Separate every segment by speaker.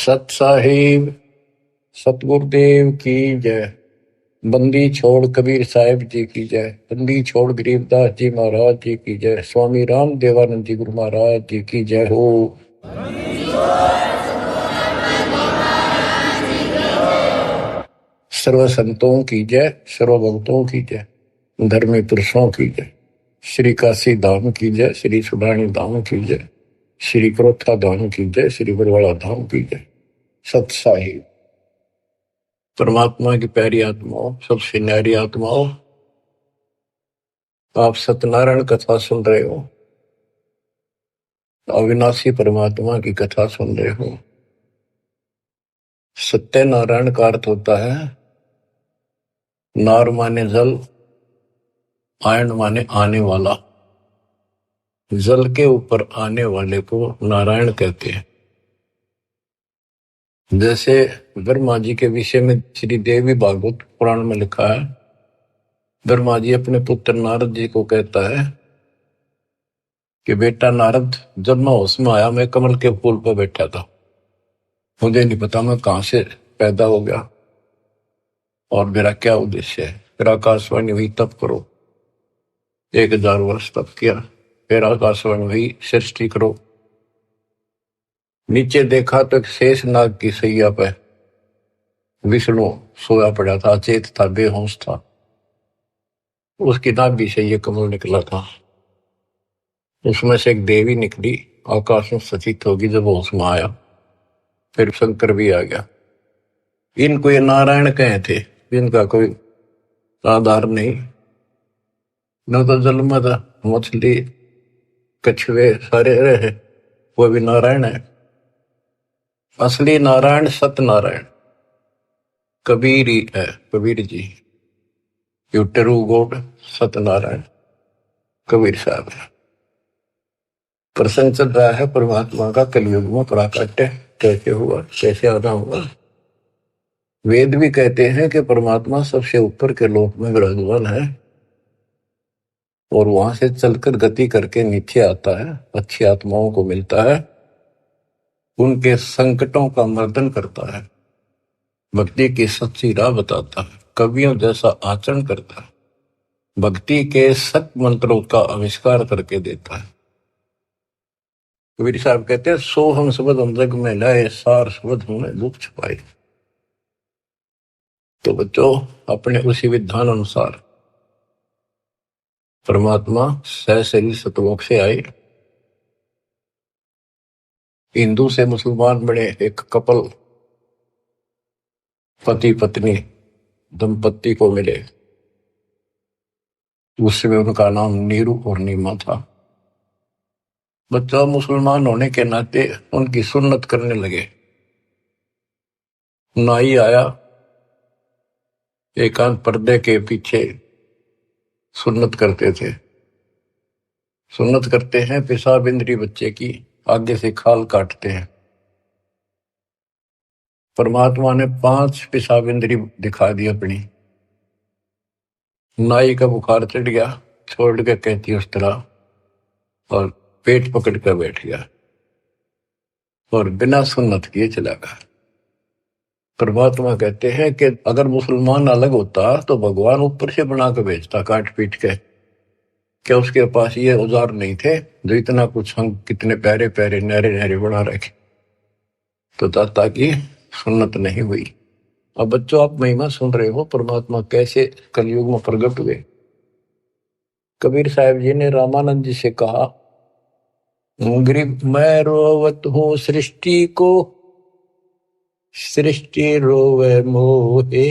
Speaker 1: सत साहिब सतगुरुदेव की जय। बंदी छोड़ कबीर साहिब जी की जय। बंदी छोड़ गरीबदास जी महाराज जी की जय। स्वामी राम देवानंद जी गुरु महाराज जी की जय हो। सर्व संतों की जय, सर्व भक्तों की जय, धर्मी पुरुषों की जय। श्री काशी धाम की जय, श्री सुडानी धाम की जय, श्री क्रोथा धाम की जय, श्री बरवाड़ा धाम की जय। सत साहिब परमात्मा की प्यारी आत्माओं, सबसे न्यारी आत्माओं, आप सत्यनारायण कथा सुन रहे हो, अविनाशी परमात्मा की कथा सुन रहे हो। सत्यनारायण का अर्थ होता है नार माने जल, आयन माने आने वाला। जल के ऊपर आने वाले को नारायण कहते हैं। जैसे ब्रह्मा जी के विषय में श्री देवी भागवत पुराण में लिखा है, ब्रह्मा जी अपने पुत्र नारद जी को कहता है कि बेटा नारद, जब मैं होश में आया मैं कमल के फूल पर बैठा था, मुझे नहीं पता मैं कहां से पैदा हो गया और मेरा क्या उद्देश्य है। फिर आकाशवाणी हुई तप करो, 1000 वर्ष तप किया। फिर आकाशवाणी हुई सृष्टि करो। नीचे देखा तो एक शेष नाग की सैया पे विष्णु सोया पड़ा था, अचेत था, बेहोश था। उसकी नाभि से ये कमल निकला था। उसमें से एक देवी निकली, आकाश में सचित होगी। जब होश में आया फिर शंकर भी आ गया। इनको ये नारायण कहे थे, इनका कोई आधार नहीं। न तो जल में था, मछली कछुए सारे रहे, वो भी नारायण है। असली नारायण सत्यनारायण कबीर ही है, Kabir ji. You true God Satyanarayan Kabir Saheb है। प्रसंग चल रहा है परमात्मा का कलयुग में प्राकट्य कैसे हुआ, कैसे आना हुआ। वेद भी कहते हैं कि परमात्मा सबसे ऊपर के लोक में विराजमान है और वहां से चलकर गति करके नीचे आता है, अच्छी आत्माओं को मिलता है, उनके संकटों का मर्दन करता है, भक्ति की सच्ची राह बताता है, कवियों जैसा आचरण करता है, भक्ति के सत मंत्रों का आविष्कार करके देता है। कबीर साहब कहते हैं, सो हम शब्द हम जग में लाए, सार शब्द हमने दुख छुपाए। तो बच्चों, अपने उसी विधान अनुसार परमात्मा सहशरीर सतलोक से आए, हिंदू से मुसलमान बने, एक कपल पति पत्नी दंपत्ति को मिले। उसमें उनका नाम नीरू और नीमा था। बच्चा मुसलमान होने के नाते उनकी सुन्नत करने लगे। नाई आया, एकांत पर्दे के पीछे सुन्नत करते थे। सुन्नत करते हैं, पेशाब इंद्री बच्चे की आगे से खाल काटते हैं। परमात्मा ने 5 पेशाब इंद्री दिखा दी अपनी। नाई का बुखार चढ़ गया, छोड़ के कहती उस तरह, और पेट पकड़ कर बैठ गया और बिना सुन्नत किए चला गया। परमात्मा कहते हैं कि अगर मुसलमान अलग होता तो भगवान ऊपर से बना के भेजता काट पीट के। क्या उसके पास ये औजार नहीं थे जो इतना कुछ हम कितने प्यारे प्यारे नहरे नहरे बना रखे। तो दाता की सुन्नत नहीं हुई। अब बच्चों, आप महिमा सुन रहे हो परमात्मा कैसे कलयुग में प्रकट हुए। कबीर साहब जी ने रामानंद जी से कहा, गरीब मैं रोवत हूं सृष्टि को, सृष्टि रोवे मोहे,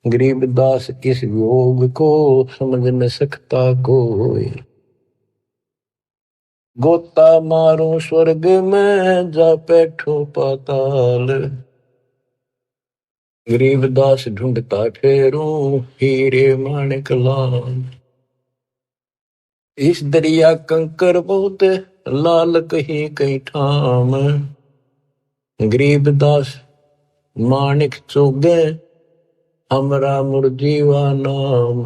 Speaker 1: गरीबदास इस योग को समझ न सकता कोई। गोता मारो स्वर्ग में जा बैठो पाताल, गरीबदास ढूंढता फेरूं हीरे माणिक लाल। इस दरिया कंकर बहुत लाल कहीं कहीं ठाम, गरीबदास माणिक चोगे हमरा मुरजीवा नाम।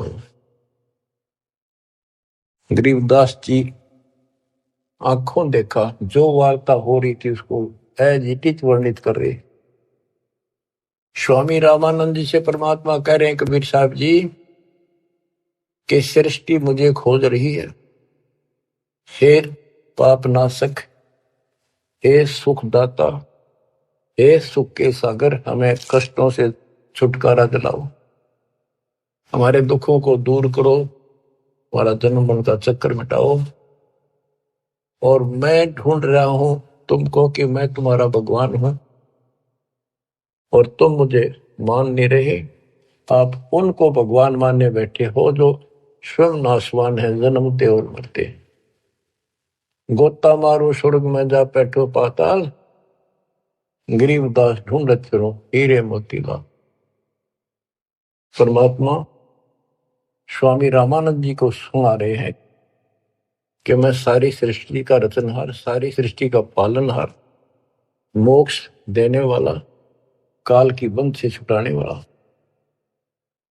Speaker 1: गरीबदास जी आंखों देखा, जो वार्ता हो रही थी उसको एजिटिच वर्णित कर रहे। स्वामी रामानंद जी से परमात्मा कह रहे हैं कबीर साहब जी कि सृष्टि मुझे खोज रही है। हे पापनाशक, हे सुखदाता, हे सुख के सागर, हमें कष्टों से छुटकारा दिलाओ, हमारे दुखों को दूर करो, हमारा जन्म मरण का चक्कर मिटाओ। और मैं ढूंढ रहा हूं तुमको कि मैं तुम्हारा भगवान हूं और तुम मुझे मान नहीं रहे। आप उनको भगवान मानने बैठे हो जो स्वयं नाशवान है, जन्मते और मरते। गोता मारो स्वर्ग में जा बैठो पाताल, गरीबदास ढूंढत फिरो हीरे मोतीलाल। परमात्मा स्वामी रामानंद जी को सुना रहे हैं कि मैं सारी सृष्टि का रचनहार, सारी सृष्टि का पालनहार, मोक्ष देने वाला, काल की बंध से छुटाने वाला।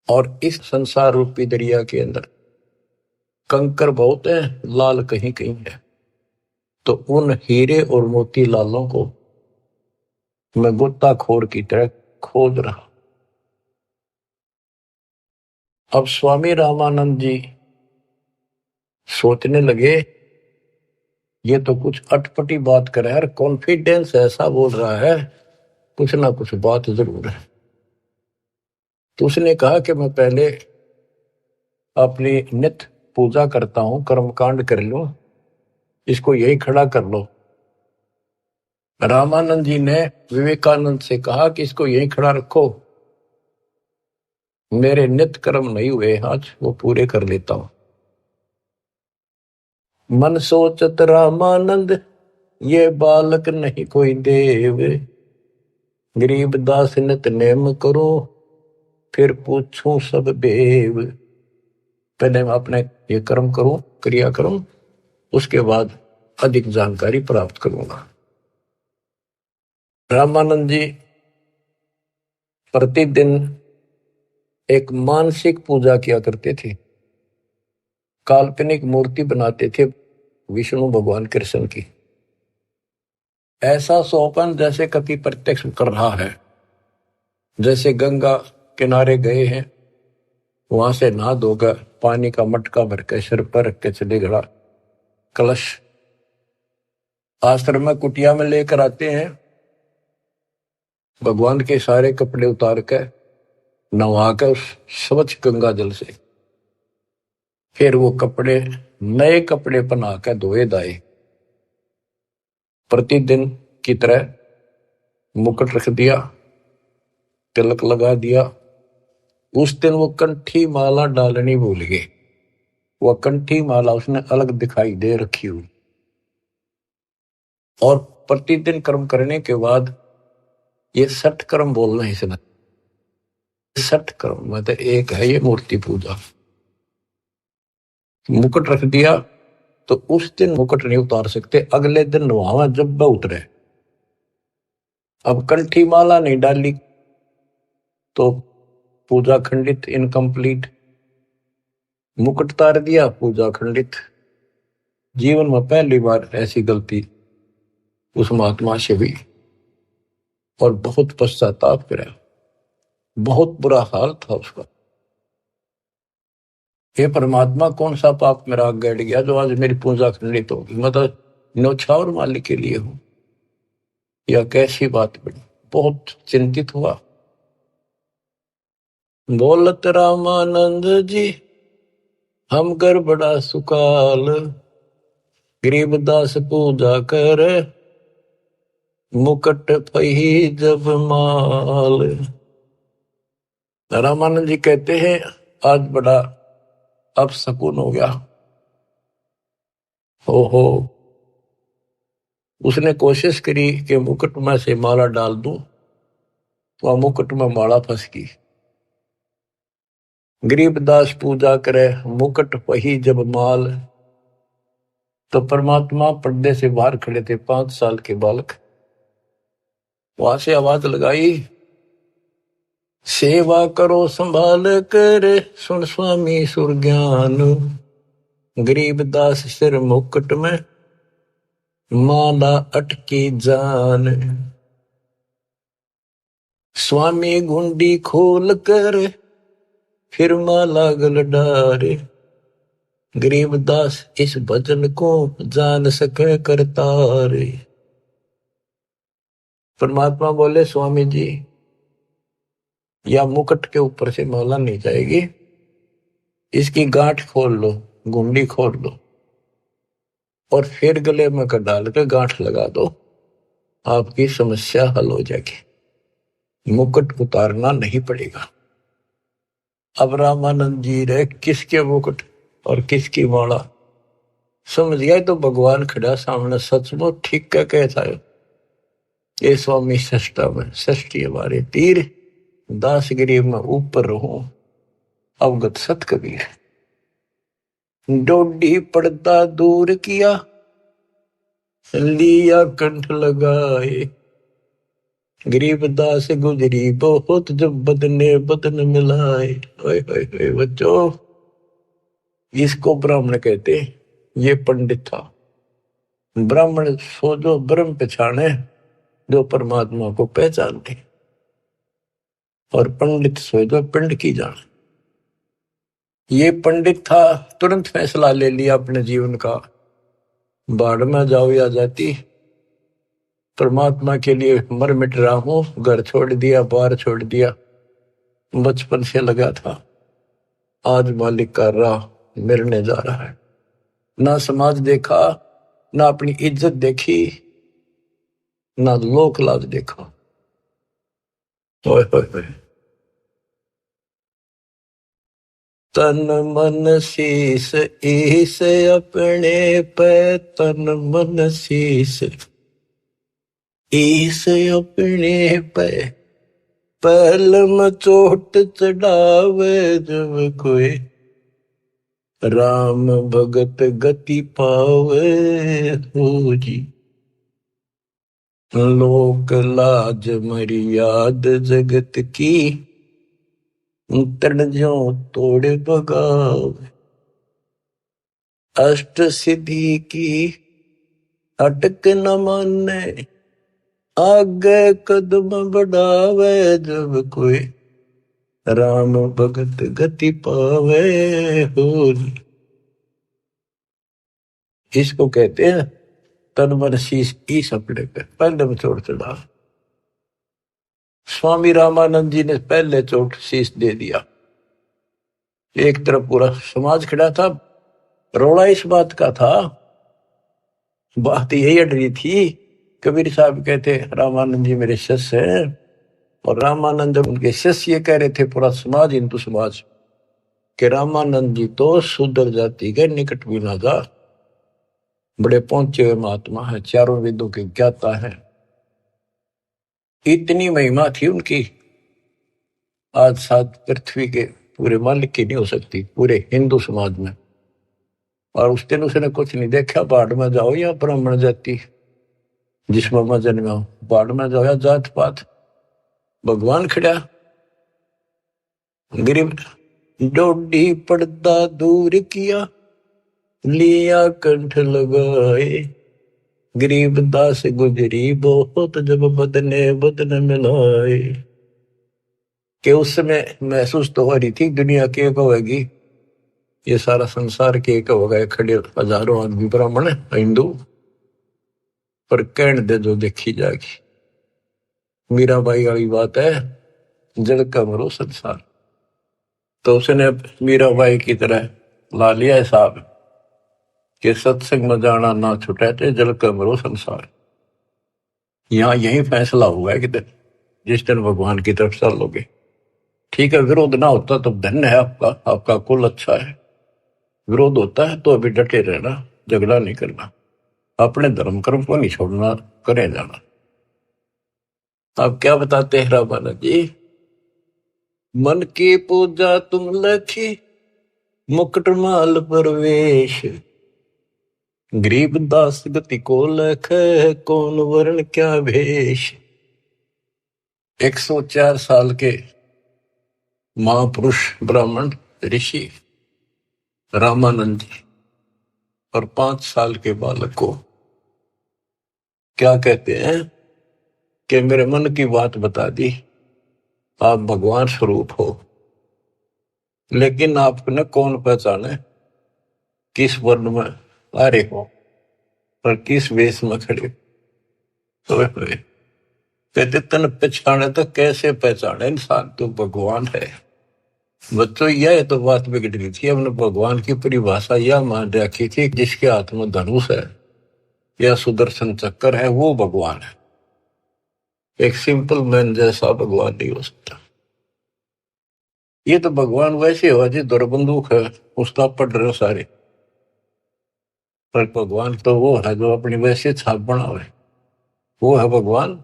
Speaker 1: और इस संसार रूपी दरिया के अंदर कंकर बहुत है, लाल कहीं कहीं है। तो उन हीरे और मोती लालों को मैं गोताखोर की तरह खोज रहा। अब स्वामी रामानंद जी सोचने लगे ये तो कुछ अटपटी बात कर रहा है, कॉन्फिडेंस ऐसा बोल रहा है, कुछ ना कुछ बात जरूर है। तो उसने कहा कि मैं पहले अपनी नित्य पूजा करता हूं, कर्मकांड कर लूं, इसको यही खड़ा कर लो। रामानंद जी ने विवेकानंद से कहा कि इसको यही खड़ा रखो, मेरे नित्य कर्म नहीं हुए आज, वो पूरे कर लेता हूं। मन सोचत रामानंद ये बालक नहीं कोई देव, गरीब दास नित नेम करो फिर पूछूं सब बेव। पहले मैं अपने ये कर्म करूं, क्रिया करूं, उसके बाद अधिक जानकारी प्राप्त करूंगा। रामानंद जी प्रतिदिन एक मानसिक पूजा किया करते थे, काल्पनिक मूर्ति बनाते थे विष्णु भगवान कृष्ण की। ऐसा सोपन जैसे कभी प्रत्यक्ष कर रहा है, जैसे गंगा किनारे गए हैं, वहां से नहा धोकर पानी का मटका भर के सिर पर रख के चले गड़ा, कलश आश्रम में कुटिया में लेकर आते हैं, भगवान के सारे कपड़े उतार कर नहा कर उस स्वच्छ गंगा जल से फिर वो कपड़े नए कपड़े पहना कर धोए दाए। प्रतिदिन की तरह मुकुट रख दिया, तिलक लगा दिया। उस दिन वो कंठी माला डालनी भूल गए, वह कंठी माला उसने अलग दिखाई दे रखी हुई। और प्रतिदिन कर्म करने के बाद ये 60 कर्म बोलना है इसने, 60 कर्म मतलब एक है ये मूर्ति पूजा। मुकुट रख दिया तो उस दिन मुकुट नहीं उतार सकते, अगले दिन नहावा जब वह उतरे। अब कंठी माला नहीं डाली तो पूजा खंडित, इनकम्प्लीट। मुकुट उतार दिया, पूजा खंडित। जीवन में पहली बार ऐसी गलती उस महात्मा से हुई और बहुत पश्चाताप करा, बहुत बुरा हाल था उसका। हे परमात्मा, कौन सा पाप मेरा गड़ गया जो आज मेरी पूजा खंडित होगी, मतलब न्यौछावर मालिक के लिए हूं, या कैसी बात बनी। बहुत चिंतित हुआ। बोलत रामानंद जी हम कर बड़ा सुकाल, गरीबदास पूजा कर मुकट पही जब माल। रामानंद जी कहते हैं आज बड़ा अब सकून हो गया। हो उसने कोशिश करी कि मुकुट में से माला डाल दूं, तो मुकुट में माला फंस गई। गरीबदास पूजा करे मुकुट पही जब माल। तो परमात्मा पर्दे से बाहर खड़े थे, 5 साल के बालक। वहां से आवाज लगाई, सेवा करो संभाल कर सुन स्वामी सुरज्ञान, गरीबदास सिर मुकुट में माला अटकी जान, स्वामी गुंडी खोल कर फिर माला गल डारे, गरीबदास इस भजन को जान सके करतारे। परमात्मा बोले स्वामी जी, या मुकुट के ऊपर से माला नहीं जाएगी, इसकी गांठ खोल लो, गुंडी खोल लो और फिर गले में कर डाल के गांठ लगा दो, आपकी समस्या हल हो जाएगी, मुकुट उतारना नहीं पड़ेगा। अब रामानंद जी रे किसके मुकुट और किसकी माला समझ गया तो भगवान खड़ा सामने, सचमुच ठीक क्या कहता है ये स्वामी सष्टा में षष्ठी हमारे तीर, दासगिरी में ऊपर रहो अवगत सत कबीर। डोडी पर्दा दूर किया, लिया कंठ लगाए, गरीबदास गुजरी बहुत जब बदने बदन मिलाए। ओए ओए ओए बच्चों, इसको ब्राह्मण कहते, ये पंडित था। ब्राह्मण सो जो ब्रह्म पहचाने, जो परमात्मा को पहचानते, और पंडित सो जो पिंड की जाने। ये पंडित था, तुरंत फैसला ले लिया अपने जीवन का, बाढ़ में जाओ या जाती, परमात्मा के लिए मर मिट रहा हूं, घर छोड़ दिया, बार छोड़ दिया, बचपन से लगा था, आज मालिक का राह मिलने जा रहा है। ना समाज देखा, ना अपनी इज्जत देखी, ना लोक लाज देखा। ओए ओए ओए, तन मन शीस ईस अपने पे, तन मन शीस ईस अपने पे, पहल में चोट चढ़ावे जब कोई, राम भगत गति पावे हो जी। लोक लाज मर्याद जगत की, तड़ जो तोड़े बगावे, अष्ट सिद्धि की अटक न माने, आगे कदम बढ़ावे जब कोई, राम भगत गति पावे हो। इसको कहते हैं तन मन शीश ईस अपने पे, पहले में चोट चढ़ा। स्वामी रामानंद जी ने पहले चोट शीश दे दिया। एक तरफ पूरा समाज खड़ा था, रोड़ा इस बात का था, बात यही अड़ रही थी। कबीर साहब कहते रामानंद जी मेरे शिष्य हैं, और रामानंद जब उनके शिष्य ये कह रहे थे, पूरा समाज हिंदू समाज के रामानंद जी तो शूद्र जाति के निकट भी ना जा, बड़े पहुंचे हुए महात्मा है, चारों वेदों के ज्ञाता है, इतनी महिमा थी उनकी, आज साथ पृथ्वी के पूरे मालिक की नहीं हो सकती, पूरे हिंदू समाज में। और उस दिन उसने कुछ नहीं देखा, बाढ़ में जाओ या ब्राह्मण जाति, जिसमें मैं जन्मा हूं, बाढ़ में जाओ या जात पात, भगवान खड़ा। गरीब डोडी पर्दा दूर किया, लिया कंठ लगाए, गरीबदास गुजरी बहुत जब बदने बदन मिलाए। कि उस समय महसूस तो हो रही थी दुनिया के एक होगी, ये सारा संसार के एक होगा, खड़े हजारों आदमी ब्राह्मण हिंदू, पर कहण दे जो देखी जाएगी। मीराबाई वाली बात है, जल का मरो संसार, तो उसने मीराबाई की तरह ला लिया हिसाब कि सत्संग में जाना ना छुटे थे, जल का मरो संसार। यहाँ यही फैसला हुआ है कि जिस दिन भगवान की तरफ चलोगे, ठीक है, विरोध ना होता तो धन्य है आपका, आपका कुल अच्छा है। विरोध होता है तो अभी डटे रहना, झगड़ा नहीं करना, अपने धर्म कर्म को नहीं छोड़ना, करें जाना। आप क्या बताते हैं रामानंद जी, मन की पूजा तुम लखी, मुकुट माल परवेश, गरीबदास गति को लख, कौन वर्ण क्या भेष। 104 साल के महापुरुष ब्राह्मण ऋषि रामानंद जी और 5 साल के बालक को क्या कहते हैं कि मेरे मन की बात बता दी, आप भगवान स्वरूप हो, लेकिन आपने कौन पहचाने किस वर्ण में आ रहे हो और किस वेश में खड़े हुए। कहते तन पहचाने तो कैसे पहचाने इंसान, तो भगवान है। बच्चों यह तो बात बिगड़ गई थी, हमने भगवान की परिभाषा यह मान रखी थी जिसके हाथ में धनुष है या सुदर्शन चक्कर है वो भगवान है। एक सिंपल मैन जैसा भगवान नहीं हो सकता। ये तो भगवान वैसे हो जी दौर बंदूक है उसका पढ़ रहे हो सारे, पर भगवान तो वो है जो अपनी वैसे छाप बनावे, वो है भगवान।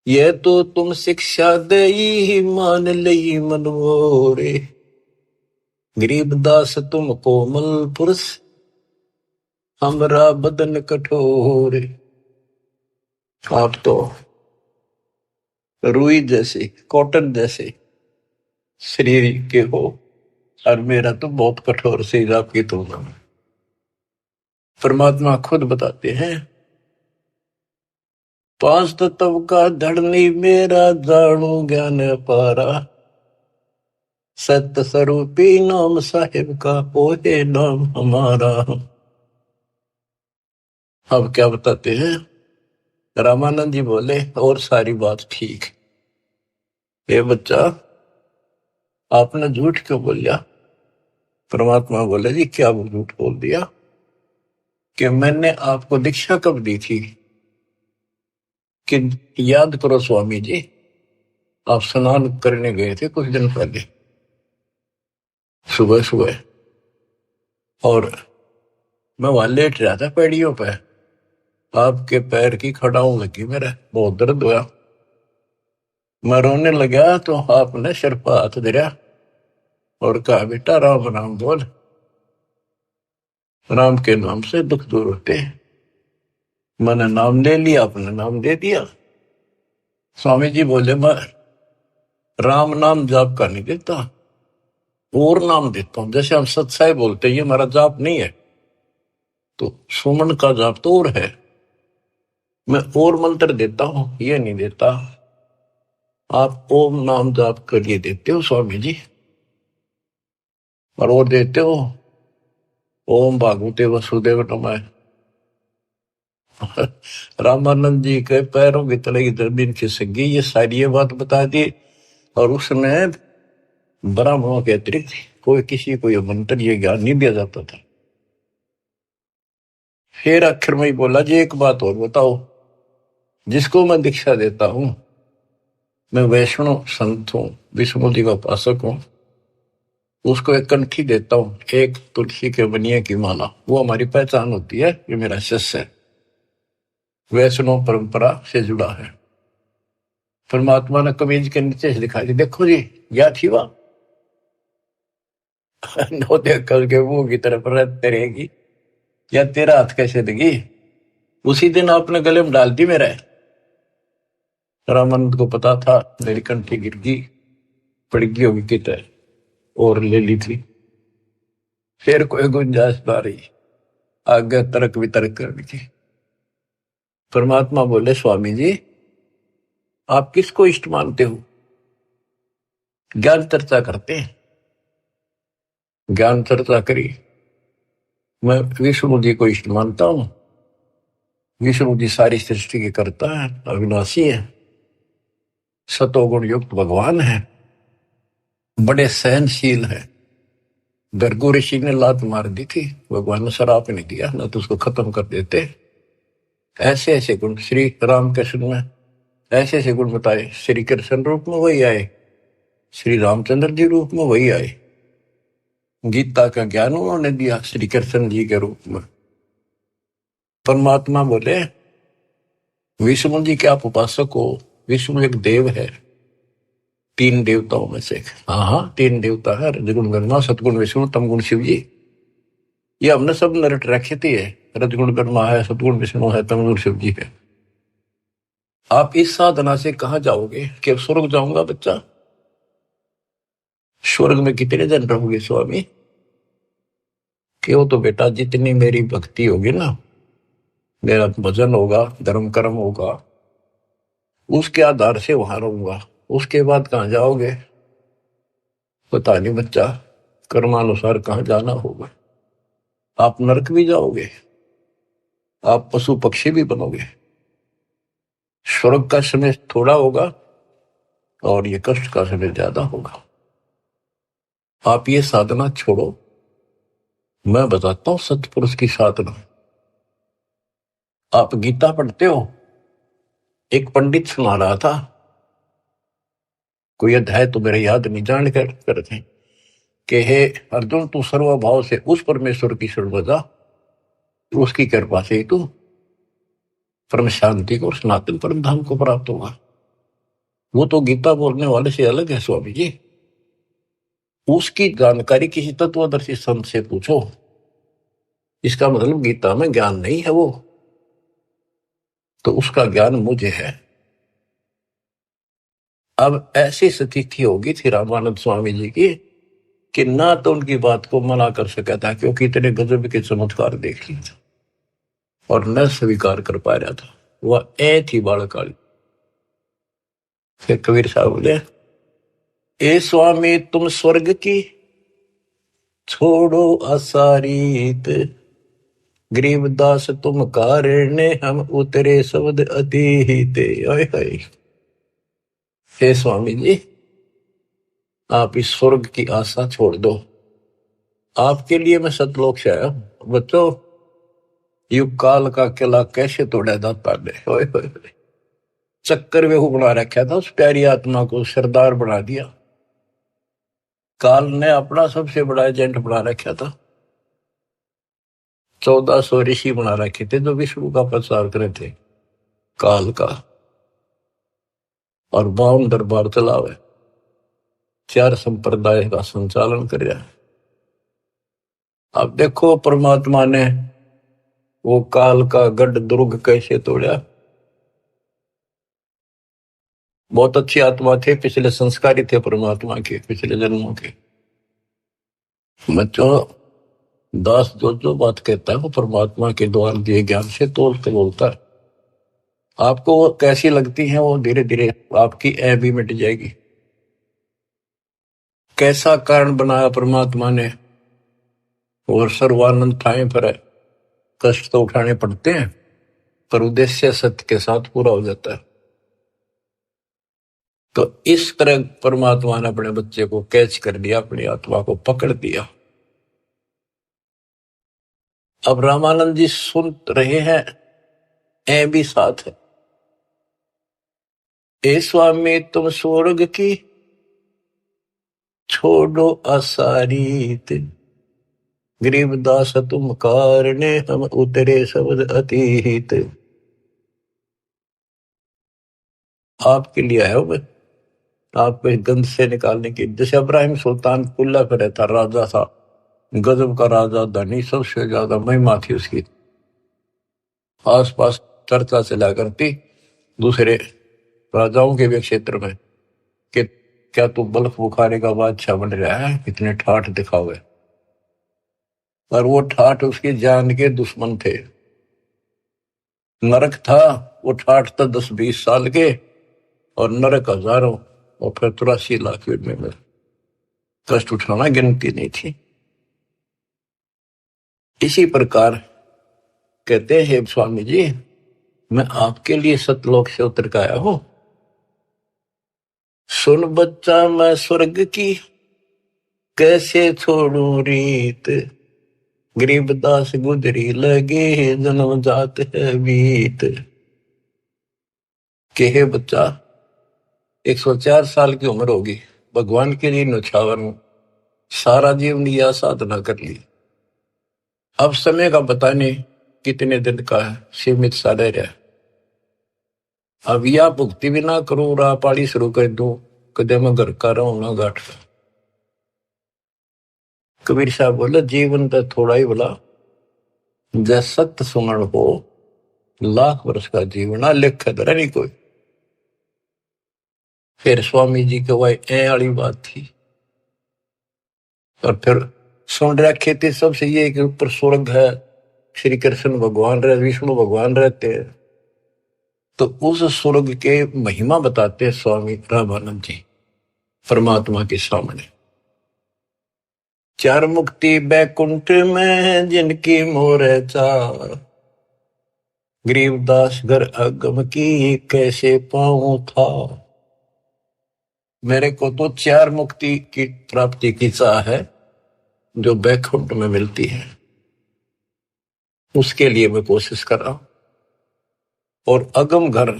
Speaker 1: ये तो तुम शिक्षा दे मान लई मनमोरे, गरीबदास तुम कोमल पुरुष, हमरा बदन कठोर। आप तो रुई जैसे कॉटन जैसे शरीर के हो और मेरा तो बहुत कठोर शरीर आपकी तुलना में। परमात्मा खुद बताते हैं, पांच तत्व का धड़नी मेरा जानू ज्ञान पारा, सत्य स्वरूपी नाम साहिब का ओहे नाम हमारा। अब क्या बताते हैं, रामानंद जी बोले और सारी बात ठीक, ये बच्चा आपने झूठ क्यों बोल दिया। परमात्मा बोले जी क्या झूठ बोल दिया कि मैंने आपको दीक्षा कब दी थी कि याद करो स्वामी जी, आप स्नान करने गए थे कुछ दिन पहले सुबह सुबह, और मैं वहां लेट रहा था पैड़ियों पे, आपके पैर की खड़ाऊ लगी, मेरा बहुत दर्द हुआ, मैं रोने लगा तो आपने सिर पर हाथ धरा और कहा बेटा राम राम बोल, राम के नाम से दुख दूर होते हैं। मैंने नाम ले लिया, आपने नाम दे दिया। स्वामी जी बोले मैं राम नाम जाप का नहीं देता, और नाम देता हूं, जैसे हम सत्साई बोलते हैं ये हमारा जाप नहीं है, तो सुमन का जाप तो और है, मैं और मंत्र देता हूं ये नहीं देता। आप ओम नाम जाप करिए देते हो स्वामी जी, और वो देते हो ओम भागवते वसुदेव नमः। रामानंद जी के पैरों की तले की जमीन खिसक गई, ये सारी ये बात बता दी। और उसमें ब्राह्मणों के अतिरिक्त कोई किसी को ये मंत्र ये ज्ञान नहीं दिया जाता था। फिर आखिर में ही बोला जी एक बात और बताओ, जिसको मैं दीक्षा देता हूं, मैं वैष्णव संत हूं, विष्णु जी का उपासक हूं, उसको एक कंठी देता हूं, एक तुलसी के बनिए की माला, वो हमारी पहचान होती है, ये मेरा शिष्य है, वैष्णव परंपरा से जुड़ा है। परमात्मा ने कमीज के नीचे से दिखाई दी, देखो जी या थी वह नो देख करके मुंह की तरफ रहते रहेगी, या तेरा हाथ कैसे देगी। उसी दिन आपने गले में डाल दी मेरा। रामानंद को पता था मेरी कंठी गिर गई, पड़ गई होगी कितने और ले ली थी, फिर कोई गुंजाइश ना रही, आगे तर्क वितर्क कर दी थी। परमात्मा बोले स्वामी जी आप किसको इष्ट मानते हो। ज्ञान चर्चा करते हैं, ज्ञान चर्चा करी, मैं विष्णु जी को इष्ट मानता हूं। विष्णु जी सारी सृष्टि के कर्ता है, अविनाशी है, सतोगुण युक्त भगवान है, बड़े सहनशील है। गर्गो ऋषि ने लात मार दी थी, भगवान ने शराप नहीं दिया, ना तो उसको खत्म कर देते। ऐसे ऐसे गुण श्री रामकृष्ण में ऐसे ऐसे गुण बताए, श्री कृष्ण रूप में वही आए, श्री रामचंद्र जी रूप में वही आए, गीता का ज्ञान उन्होंने दिया श्री कृष्ण जी के रूप में। परमात्मा बोले विष्णु जी के आप उपासक हो, विष्णु एक देव है, तीन देवताओं में से। हाँ हाँ तीन देवता है, रजगुण ब्रह्मा, सतगुण विष्णु, तमगुण शिव जी। ये हमने सब नरट रखे थे, रजगुण ब्रह्मा है, सतगुण विष्णु है, तमगुण शिव जी है। आप इस साधना से कहां जाओगे कि स्वर्ग जाऊंगा बच्चा। स्वर्ग में कितने दिन रहोगे स्वामी, क्यों तो बेटा जितनी मेरी भक्ति होगी ना मेरा भजन होगा, धर्म कर्म होगा, उसके आधार से वहां रहूंगा। उसके बाद कहाँ जाओगे पता नहीं बच्चा, कर्मानुसार कहाँ जाना होगा। आप नरक भी जाओगे, आप पशु पक्षी भी बनोगे। स्वर्ग का समय थोड़ा होगा और ये कष्ट का समय ज्यादा होगा। आप ये साधना छोड़ो, मैं बताता हूं सतपुरुष की साधना। आप गीता पढ़ते हो, एक पंडित सुना रहा था, कोई अध्याय तो मेरे याद नहीं, जान कर करते कि हे अर्जुन, तू सर्वभाव से उस परमेश्वर की शरण बजा, उसकी कृपा से ही तू परम शांति को, सनातन परम धाम को प्राप्त होगा। वो तो गीता बोलने वाले से अलग है स्वामी जी। उसकी जानकारी किसी तत्वदर्शी संत से पूछो। इसका मतलब गीता में ज्ञान नहीं है वो, तो उसका ज्ञान मुझे है। अब ऐसी स्थिति होगी थी रामानंद स्वामी जी की कि ना तो उनकी बात को मना कर सका था, क्योंकि इतने गजब के चमत्कार देख लिए थे, और न स्वीकार कर पा रहा था। वह ए थी बालकाली। फिर कबीर साहब बोले, ए स्वामी तुम स्वर्ग की छोड़ो असारीत, गरीबदास तुम कारण हम उतरे शब्द अतीत। हे स्वामी जी, आप इस स्वर्ग की आशा छोड़ दो। आपके लिए मैं सतलोक से आया हूं बच्चों। युग काल का किला कैसे तोड़ा दाता ने, चक्कर में बना रखा था, उस प्यारी आत्मा को सरदार बना दिया। काल ने अपना सबसे बड़ा एजेंट बना रखा था। 1400 ऋषि बना रखे थे जो विष्णु का प्रचार करे थे काल का, और 52 दरबार चलावे, 4 संप्रदाय का संचालन कर रहा है। अब देखो परमात्मा ने वो काल का गढ़ दुर्ग कैसे तोड़ा। बहुत अच्छी आत्मा थे, पिछले संस्कारी थे परमात्मा के, पिछले जन्मों के। बच्चों, दास जो जो बात कहता है वो परमात्मा के द्वारा दिए ज्ञान से तोल के बोलता है। आपको वो कैसी लगती है, वो धीरे धीरे आपकी ऐ भी मिट जाएगी। कैसा कारण बनाया परमात्मा ने, और सर्वानंद ठाए पर है। कष्ट तो उठाने पड़ते हैं, पर उद्देश्य सत्य के साथ पूरा हो जाता है। तो इस तरह परमात्मा ने अपने बच्चे को कैच कर लिया, अपनी आत्मा को पकड़ दिया। अब रामानंद जी सुन रहे हैं, ऐ भी साथ है। ए स्वामी तुम स्वर्ग की छोड़ो असारीत, गरीबदास तुम कारणे हम उतरे शब्द अतीत। आपके लिए है वो, आपको इस गंध से निकालने की। जैसे इब्राहिम सुल्तान कुल्ला पे रहता, राजा था, गजब का राजा, धनी, सबसे ज्यादा महिमा थी उसकी। आसपास चर्चा चला करती दूसरे राजाओं के भी क्षेत्र में कि क्या तू बल्ख बुखारे का बादशाह बन रहा है, इतने ठाठ दिखावे। और वो ठाठ उसकी जान के दुश्मन थे। नरक था, वो ठाठ था 10-20 साल के, और नरक हजारों, और फिर 83 लाख में कष्ट उठाना गिनती नहीं थी। इसी प्रकार कहते हैं स्वामी जी, मैं आपके लिए सतलोक से उतर के आया हूं। सुन बच्चा मैं स्वर्ग की कैसे छोड़ू रीत, गरीबदास गुजरी लगे जन्म जात है बीत। के हे बच्चा, 104 साल की उम्र होगी, भगवान के लिए न्यौछावर हूं, सारा जीवन यह साधना कर ली। अब समय का पता नहीं कितने दिन का है, सीमित सा रह रहा है। अब या भुक्ति भी ना करूं, राह पाड़ी शुरू कर दूं, कदे मैं घर का रहूं ना गाठ का। कबीर साहब बोले, जीवन तो थोड़ा ही बोला, जैसे सत्य सुमरण हो, लाख वर्ष का जीवन लिख धरा नहीं कोई। फिर स्वामी जी के वही ए वाली बात थी। और फिर सुन रखे थे सबसे ये कि ऊपर स्वर्ग है, श्री कृष्ण भगवान रहे, विष्णु भगवान रहते हैं। तो उस स्वर्ग के महिमा बताते हैं स्वामी रामानंद जी परमात्मा के सामने। चार मुक्ति बैकुंठ में जिनकी मोर चार, गरीबदास घर अगम की कैसे पाऊं था। मेरे को तो चार मुक्ति की प्राप्ति की चाह है जो बैकुंठ में मिलती है, उसके लिए मैं कोशिश कर रहा हूं। और अगम घर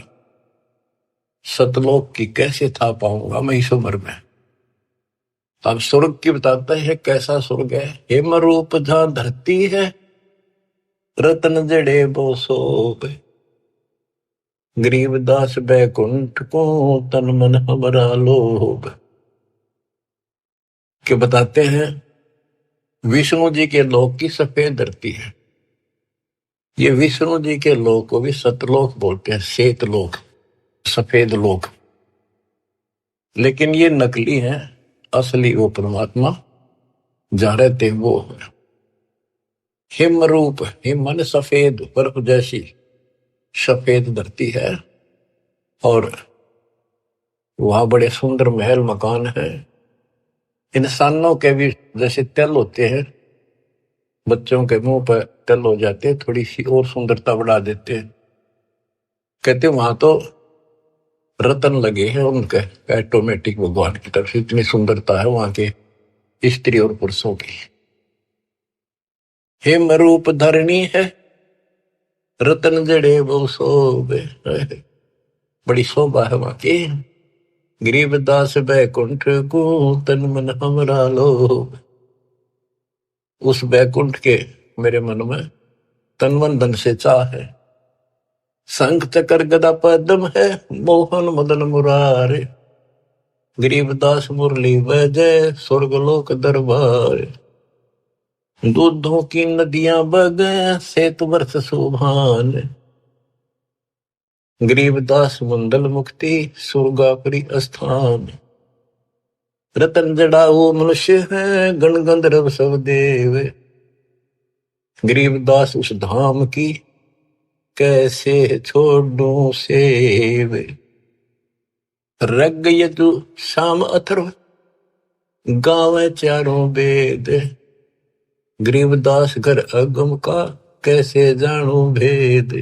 Speaker 1: सतलोक की कैसे था पाऊंगा मैं इस उम्र में। अब स्वर्ग की बताता है कैसा स्वर्ग है। हेम रूप जहां धरती है, रतन जड़े वो सोब, गरीबदास बैकुंठ को तन मन हमरा लोभ। के बताते हैं विष्णु जी के लोक की सफेद धरती है। ये विष्णु जी के लोक को भी सतलोक बोलते हैं, श्वेत लोक, सफेद लोक। लेकिन ये नकली है, असली वो परमात्मा जहां रहते वो है। हिम रूप, हिम मन सफेद, बर्फ जैसी सफेद धरती है। और वहां बड़े सुंदर महल मकान है। इंसानों के भी जैसे तिल होते हैं, बच्चों के मुंह पर तिल हो जाते हैं, थोड़ी सी और सुंदरता बढ़ा देते हैं। कहते वहां तो रतन लगे हैं उनके ऑटोमेटिक भगवान की तरफ से, इतनी सुंदरता है वहां के स्त्री और पुरुषों की। हिम रूप धरणी है, रतन जड़े वो शोभे, बड़ी शोभा है वहां की। गरीबदास बैकुंठ को तन मन हमरा लोभ। उस बैकुंठ के मेरे मन में तन मन धन से चाह है। शंख चक्र गदा पद्म है, मोहन मदन मुरारे, गरीबदास मुरली बजय स्वर्गलोक दरबार। दूधों की नदियां बगे सेत वर्ष सुभान, गरीबदास मंडल मुक्ति सुरगापुरी स्थान। रतन जड़ाऊ मनुष्य है, गण गंधर्व सब देव, गरीबदास उस धाम की कैसे छोड़ू सेव। रग यजु शाम अथर्व गावे चारों वेद, गरीबदास घर अगम का कैसे जानू भेद।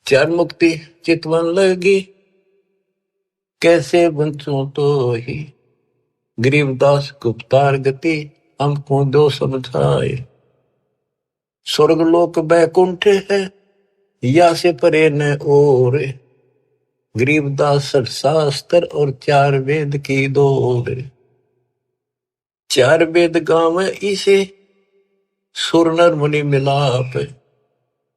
Speaker 1: चार मुक्ति चितवन लगी कैसे बंचू तो ही, गरीबदास गुप्तार गति हमको दो समझाए। स्वर्गलोक बैकुंठ है या से परे न और, गरीबदास शास्त्र और चार वेद की दौड़। चार वेद गाँव इसे सुर नर मुनि मिलाप,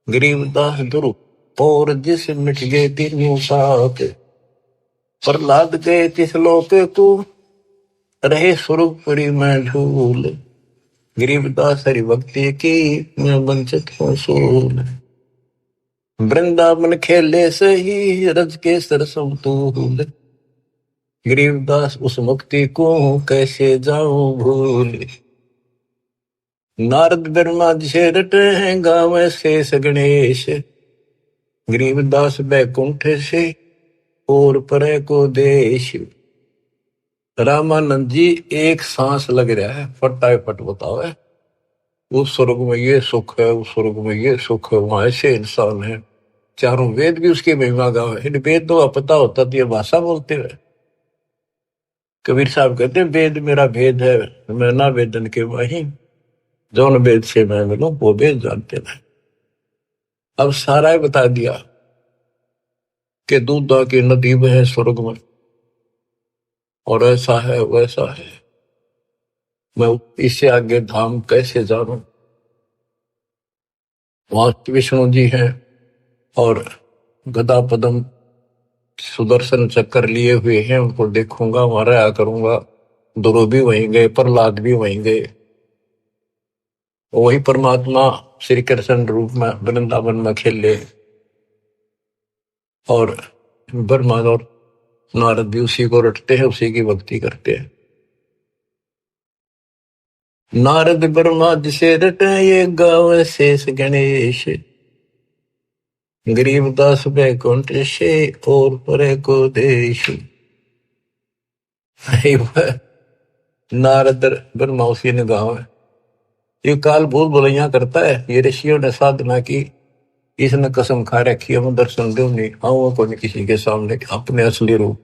Speaker 1: गरीबदास दुरु और जिस मिट गए तीनों साप। प्रहलाद गए तिस लोक को रहे सुरपुरी में झूल, गरीबदास हरि भक्ति की मैं वंचित हूँ सूल। वृंदावन खेले सही रज के सरसम तूल, गरीबदास उस मुक्ति को कैसे जाऊं भूल। नारद ब्रह्मा जी रटे हैं गावे शेष गणेश, गरीबदास बैकुंठ से और परे को देश। रामानंद जी एक सांस लग रहा है फटाफट बतावे, उस स्वर्ग में ये सुख है, उस स्वर्ग में ये सुख है, वहां ऐसे इंसान है। चारों वेद भी उसकी महिमा गावे। इन वेद तो पता होता तो ये भाषा बोलते हुए। कबीर साहब कहते हैं वेद मेरा भेद है, मैं ना वेदन के वही, जौन वेद से मैं मिलूं वो वेद जानते हैं। अब सारा ही बता दिया कि दूधा की नदी में है स्वर्ग में, और ऐसा है वैसा है। मैं इससे आगे धाम कैसे जानूं। वहां विष्णु जी हैं और गदा पदम सुदर्शन चक्कर लिए हुए हैं, उनको देखूंगा, वहां रहा करूंगा। ध्रुव भी वहीं गए, प्रहलाद भी वहीं गए। वही परमात्मा श्री कृष्ण रूप में वृंदावन में खेले, और ब्रह्मा और नारद भी उसी को रटते हैं, उसी की भक्ति करते हैं। नारद ब्रह्मा जिसे रटे ये गावे शेष गणेश, गरीबदास बैकुंठ से और परे को देश। नारद ब्रह्मा उसी ने गाँव है। ये काल भूल बुलैया करता है। ये ऋषियों ने साधना की, इसने कसम खा रखी है मैं दर्शन दूं नहीं आऊंगा को नहीं किसी के सामने अपने असली रूप।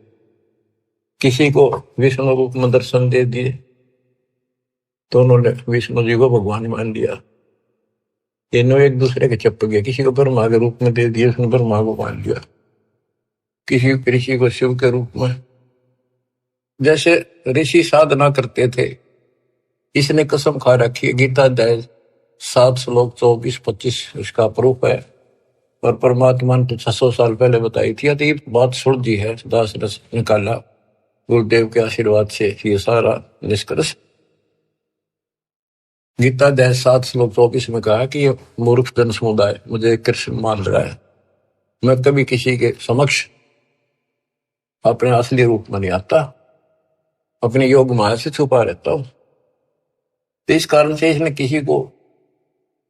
Speaker 1: किसी को विष्णु रूप में दर्शन दे दिए तो उन्होंने विष्णु जी को भगवान मान लिया। तीनों एक दूसरे के चप गए। किसी को ब्रह्मा के रूप में दे दिया, उसने ब्रह्मा को मान लिया। किसी ऋषि को शिव के रूप में। जैसे ऋषि साधना करते थे, इसने कसम खा रखी है। गीता अध्याय 7 श्लोक 24-25 इसका प्रूफ है। और परमात्मा ने तो 600 साल पहले बताई थी। तो ये बात सुन दी है, दास रस निकाला गुरुदेव के आशीर्वाद से ये सारा निष्कर्ष। गीता अध्याय 7 श्लोक 24 में कहा कि ये मूर्ख जन समुदाय मुझे कृष्ण मान रहा है। मैं कभी किसी के समक्ष अपने असली रूप में नहीं आता, अपने योग माया से छुपा रहता हूं। तो इस कारण से इसने किसी को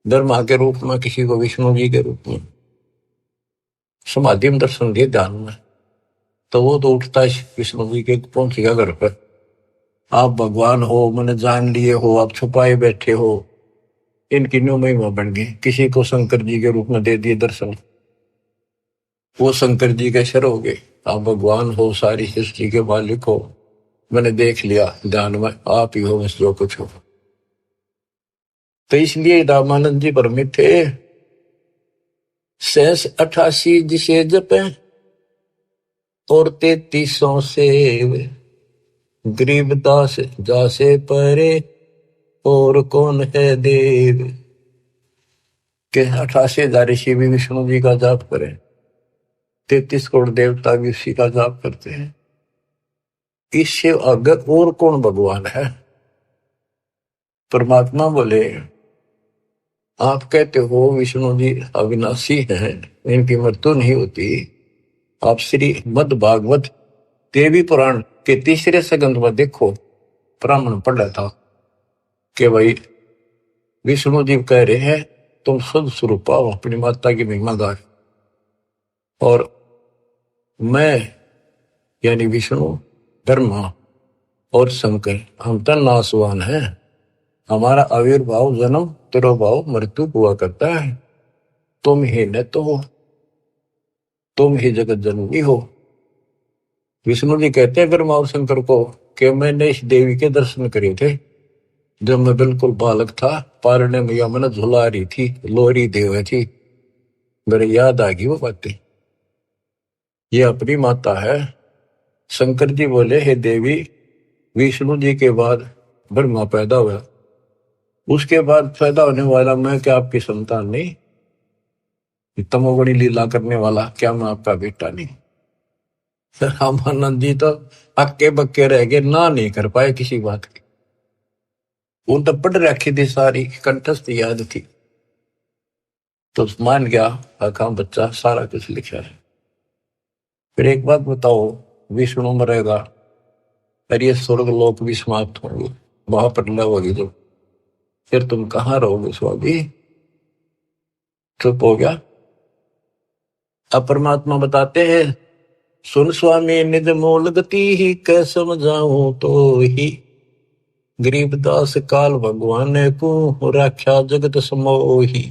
Speaker 1: ब्रह्मा के रूप में, किसी को विष्णु जी के रूप में समाधि में दर्शन दिए ध्यान में। तो वो तो उठता है विष्णु जी के, पहुंचेगा घर पर। आप भगवान हो, मैंने जान लिए हो, आप छुपाए बैठे हो। इनकी न्यू महिमा बन गई। किसी को शंकर जी के रूप में दे दिए दर्शन, वो शंकर जी के शर हो गए। आप भगवान हो, सारी सृष्टि के मालिक हो, मैंने देख लिया ध्यान में, आप ही हो बस जो कुछ हो। तो इसलिए रामानंद जी भ्रमित थे। 88 जिसे जपे और 3300 से गरीबदास जासे परे और कौन है देव। के 88,000 ऋषि भी विष्णु जी का जाप करें, 33 करोड़ देवता भी उसी का जाप करते हैं। इससे अगर और कौन भगवान है। परमात्मा बोले आप कहते हो विष्णु जी अविनाशी हैं, इनकी मृत्यु नहीं होती। आप श्री मद भागवत देवी पुराण के 3 स्कंद में देखो, ब्राह्मण पढ़ रहा था कि भाई विष्णु जी कह रहे हैं तुम शुद्ध स्वरूप पाओ, अपनी माता की महिमा गाए। और मैं यानी विष्णु, ब्रह्मा और शंकर हम तो नासवान हैं। हमारा आविर्भाव जन्म तिरोभाव मृत्यु हुआ करता है। तुम ही न तो हो, तुम ही जगत जननी हो। विष्णु जी कहते हैं ब्रह्मा और शंकर को कि मैंने इस देवी के दर्शन करे थे जब मैं बिल्कुल बालक था। पारने मैया मैंने झुला रही थी, लोरी देव थी। मेरे याद आ गई वो बातें, ये अपनी माता है। शंकर जी बोले हे देवी, विष्णु जी के बाद ब्रह्मा पैदा हुआ, उसके बाद पैदा होने वाला मैं क्या आपकी संतान नहीं? तमोगुणी लीला करने वाला क्या मैं आपका बेटा नहीं? रामानंद जी तो हक्के बक्के रह गए, ना नहीं कर पाए किसी बात की। वो तो पढ़ रखी थी, सारी कंठस्थ याद थी। तो मान गया आका बच्चा सारा कुछ लिखा है। फिर एक बात बताओ, विष्णु मरेगा और ये स्वर्ग लोक भी समाप्त होंगे, वहां पर न होगी जब, फिर तुम कहाँ रहोगे स्वामी? चुप हो गया। अब परमात्मा बताते हैं सुन स्वामी निज मूल गति ही कै समझाऊं तो ही, गरीबदास काल भगवान को राख्या जगत समोही।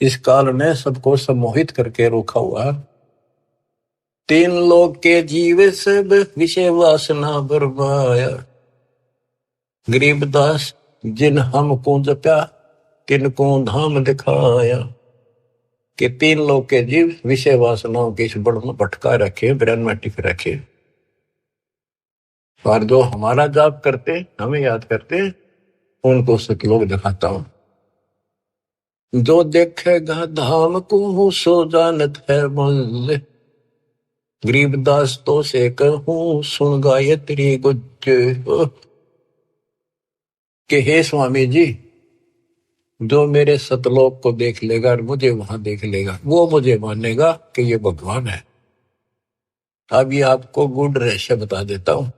Speaker 1: इस काल ने सबको सम्मोहित करके रोका हुआ। 3 लोक के जीव सब विषय वासना बरमाया, गरीबदास जिन हमको जप्या तिनको धाम दिखाया। कि 3 लोक के जीव विषय वासनाओं के इस बड़ में भटका रखे, ब्रह्म में टिक रखे। और जो हमारा जाप करते, हमें याद करते, उनको सतलोक दिखाता हूं। जो देखेगा धाम को सो जानत है मंजिल, गरीबदास तो से कहूं सुन गायत्री गुज। कि हे स्वामी जी, जो मेरे सतलोक को देख लेगा और मुझे वहां देख लेगा, वो मुझे मानेगा कि ये भगवान है। अब ये आपको गूढ़ रहस्य बता देता हूं।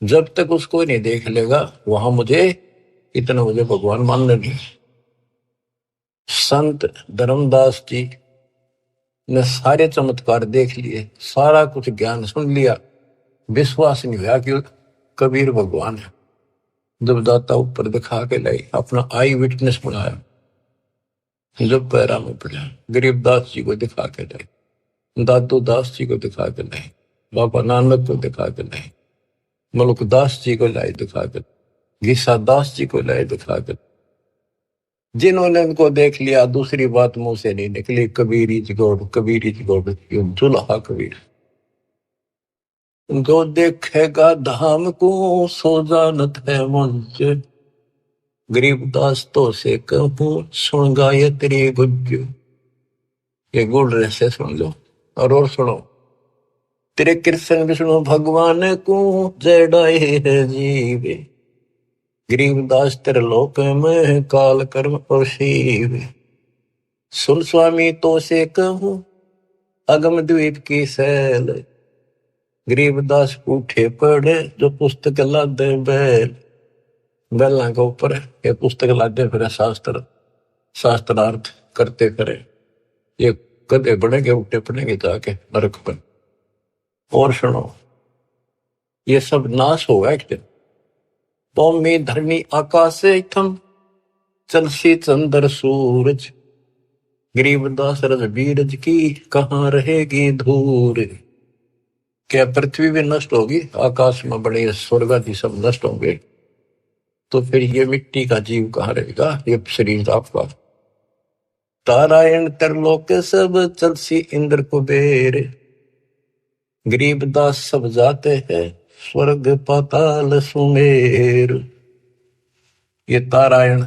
Speaker 1: जब तक उसको नहीं देख लेगा वहां मुझे इतना मुझे भगवान मानने नहीं। संत धर्मदास जी ने सारे चमत्कार देख लिए, सारा कुछ ज्ञान सुन लिया, विश्वास नहीं हुआ कि कबीर भगवान है। जब दाता ऊपर दिखा के लाई, अपना आई विटनेस बनाया, जब पैरा में पड़ा, गरीबदास जी को दिखा के लाई, दादू दास जी को दिखा के लाई, बाबा नानक को दिखा के लाई, मलुकदास जी को लाई दिखा के, गीसा दास जी को लाई दिखा के। जिन्होंने इनको देख लिया, दूसरी बात मुंह से नहीं निकली, Kabir is God, Kabir is God, दुल्हा कबीर। जो देखेगा धाम को सो जानत है मंच, गरीबदास तो से कहूं सुन गायत्री गुज। ये गुड़ रहस्य सुन लो और सुनो। तेरे कृष्ण विष्णु भगवान को जय डाए है जीवे, गरीबदास तेरे लोक में काल कर्म और शिव। सुन स्वामी तो से कहूं अगम द्वीप की सैल, गरीबदास उठे पढ़े जो पुस्तक लादे बैल। बैलों के ऊपर ये पुस्तक लादे फिर शास्त्रार्थ करते फिरे। ये कदे बढ़ेंगे उठे पड़ेंगे जाके नरक पर। और सुनो, ये सब नाश होगा एक दिन। भूमि धरनी आकाश थम चलसी चंद्र सूरज, गरीबदास रजबीरज की कहाँ रहेगी धूर। क्या पृथ्वी भी नष्ट होगी, आकाश में बड़े स्वर्ग आदि सब नष्ट होंगे, तो फिर ये मिट्टी का जीव कहाँ रहेगा, ये शरीर आपका। तारायण तरलोक सब चलसी इंद्र कुबेर, गरीबदास सब जाते हैं स्वर्ग पाताल सुमेर। ये तारायण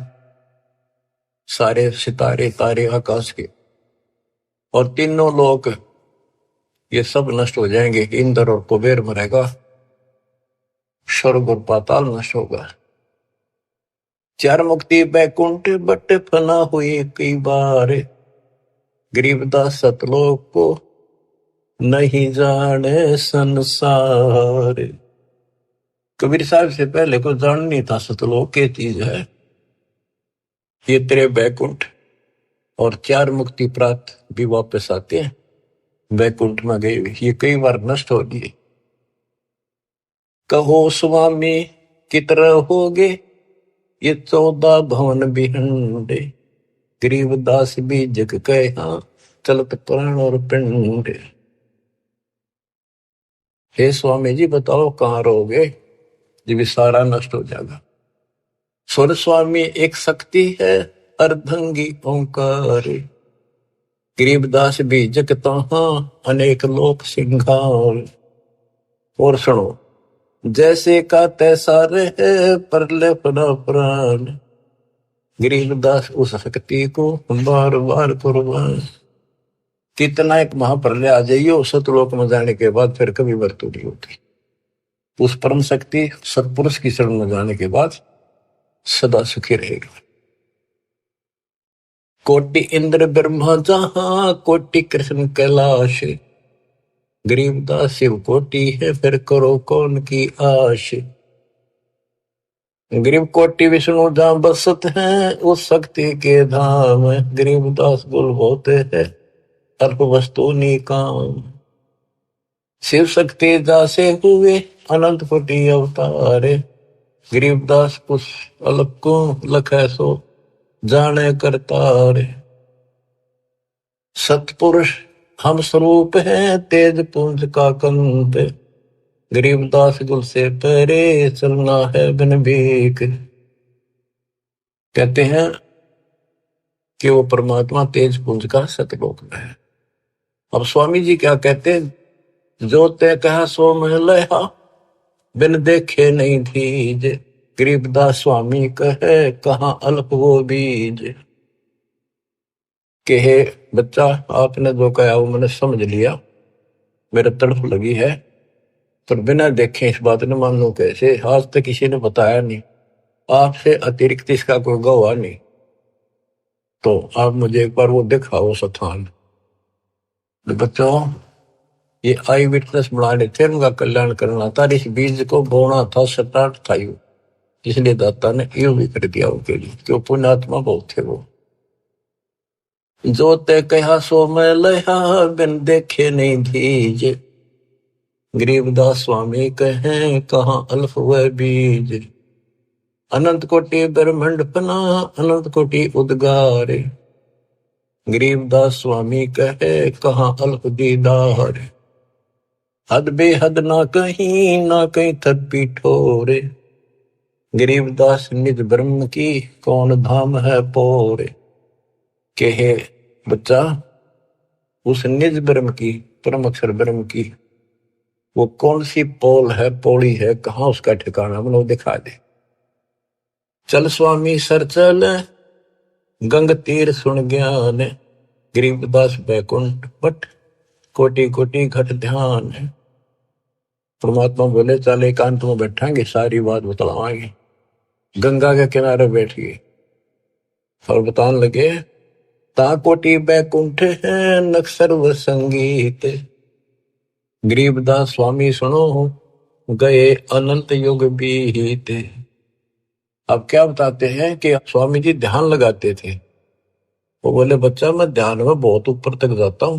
Speaker 1: सारे सितारे तारे आकाश के और तीनों लोक ये सब नष्ट हो जाएंगे। इंद्र और कुबेर मरेगा, स्वर्ग और पाताल नष्ट होगा। चार मुक्ति बैकुंठ बट फना हुई कई बार, गरीबदास सतलोक को नहीं जाने संसार। कबीर साहब से पहले को जान नहीं था सतलोक क्या चीज है। ये तेरे बैकुंठ और चार मुक्ति प्राप्त भी वापस आते हैं, बैकुंठ में गए हुए ये कई बार नष्ट हो गए। कहो स्वामी कितने हो गए ये 14 भवन बिहंडे, गरीबदास भी जग कहा चलत प्राण और पिंड। हे स्वामी जी बताओ कहाँ रहोगे जब सारा नष्ट हो जाएगा। स्वर स्वामी एक शक्ति है अर्धंगी ओंकार, गरीबदास भी जग तहाँ अनेक लोक सिंगार। और सुनो, जैसे का तैसा रहे परले परा प्राण, गरीबदास उस शक्ति को बार बार कुर्बान। कितना एक महाप्रलय आ जाइयो सतलोक में जाने के बाद फिर कभी मृत्यु नहीं होती। उस परम शक्ति सतपुरुष की शरण में जाने के बाद सदा सुखी रहेगा। कोटि इंद्र ब्रह्मा जहां कोटि कृष्ण कैलाश, गरीबदास शिव कोटि है फिर करो कौन की आश। गरीब कोटि विष्णु जहां बसत हैं उस शक्ति के धाम, गरीबदास गुल होते हैं अल्प वस्तु नी काम। शिव शक्ति जासे हुए अनंत कोटि अवतार, गरीबदास कुछ अलग को लखै सो जाने करतार। सतपुरुष हम स्वरूप हैं तेज पुंज का कंत, गरीबदास गुल से परे चलना है बिन भीख। कहते हैं कि वो परमात्मा तेज पुंज का सतलोक में है। अब स्वामी जी क्या कहते हैं, जो ते कहा सो मैं लया बिन देखे नहीं थीज, गरीबदास स्वामी कहे कहाँ अल्प वो बीज। कि हे बच्चा आपने जो कहा वो मैंने समझ लिया, मेरे तड़फ लगी है, पर बिना देखे इस बात ने मान लो कैसे। आज तक किसी ने बताया नहीं, आपसे अतिरिक्त इसका कोई गवाह नहीं, तो आप मुझे एक बार वो दिखाओ स्थान। तो बच्चों ये आई विटनेस बनाने थे, उनका कल्याण करना था, इस बीज को बोना था, स्टार्ट था इसलिए दाता ने यूं भी कर दिया उनके लिए, क्यों पुण्यात्मा बहुत थे वो। जो ते कहा सो मैं लहा, बिन देखे नहीं दीजे। गरीबदास स्वामी कहें कहाँ अल्फ व बीज। अनंत कोटि ब्रह्मंड पना, अनंत कोटि उद्गारे। गरीबदास स्वामी कहे कहाँ अल्प दीदार। हद बेहद ना कहीं थद पीठोरे। गरीबदास निज ब्रह्म की, कौन धाम है पोरे। कहे बच्चा, उस निज ब्रह्म की, परम अक्षर ब्रह्म की वो कौन सी पोल है, पौड़ी है, कहाँ उसका ठिकाना, वो दिखा दे। चल स्वामी सर चल, गंग तीर सुन ज्ञान। गरीबदास बैकुंठ बट, कोटि कोटि घट ध्यान। परमात्मा बोले चल एकांत में बैठांगे, सारी बात बतलावांगे। गंगा के किनारे बैठ गए और बताने लगे, ता कोटि बैकुंठ है नक सर्व संगीत। गरीबदास स्वामी सुनो, गए अनंत युग बीते। अब क्या बताते हैं कि स्वामी जी ध्यान लगाते थे। वो बोले बच्चा मैं ध्यान में बहुत ऊपर तक जाता हूं,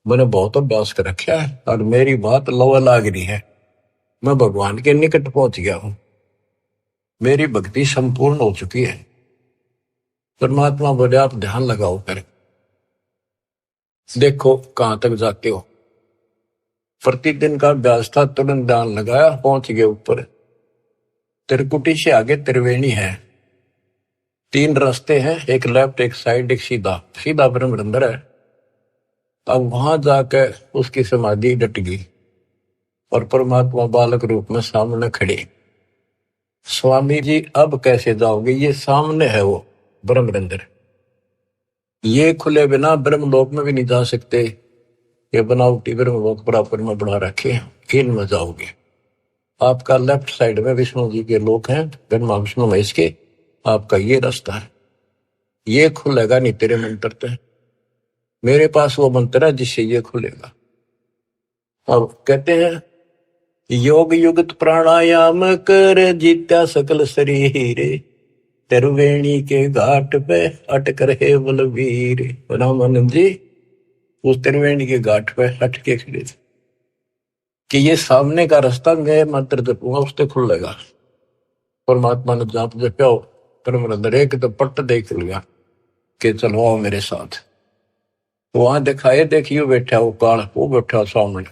Speaker 1: मैंने बहुत अभ्यास कर रखा है और मेरी बात लवा लाग रही है, मैं भगवान के निकट पहुंच गया हूं, मेरी भक्ति संपूर्ण हो चुकी है। परमात्मा बोले आप ध्यान लगाओ कर, देखो कहां तक जाते हो। प्रतिदिन का अभ्यास था, तुरंत ध्यान लगाया, पहुंच गए ऊपर। त्रिकुटी से आगे त्रिवेणी है, 3 रास्ते हैं, एक लेफ्ट एक साइड एक सीधा, सीधा ब्रह्मरंध्र है। अब वहां जाकर उसकी समाधि डट गई और परमात्मा बालक रूप में सामने खड़े। स्वामी जी अब कैसे जाओगे, ये सामने है वो ब्रह्मरंध्र, ये खुले बिना ब्रह्मलोक में भी नहीं जा सकते, ये बनावटी ब्रह्मलोक बराबर में बना रखे, इनमें जाओगे। आपका लेफ्ट साइड में विष्णु जी के लोक हैं, ब्रह्मा विष्णु महेश के, आपका ये रास्ता है, ये खुलेगा नहीं तेरे मंत्र से, मेरे पास वो मंत्र है जिससे ये खुलेगा। अब कहते हैं योग युगत प्राणायाम कर, जीत्या सकल शरीर। त्रिवेणी के घाट पे अटक रहे बलवीर। रामानंद जी उस त्रिवेणी के घाट पे हट के खड़े थे कि ये सामने का रास्ता मैं मंत्र जपूंगा उससे खुलेगा। परमात्मा ने जाप जप्या, परमरंदर एक तो पट्ट देख लिया कि चलो आओ मेरे साथ। वहां दिखाए, देखियो बैठा वो काल, वो बैठा सामने,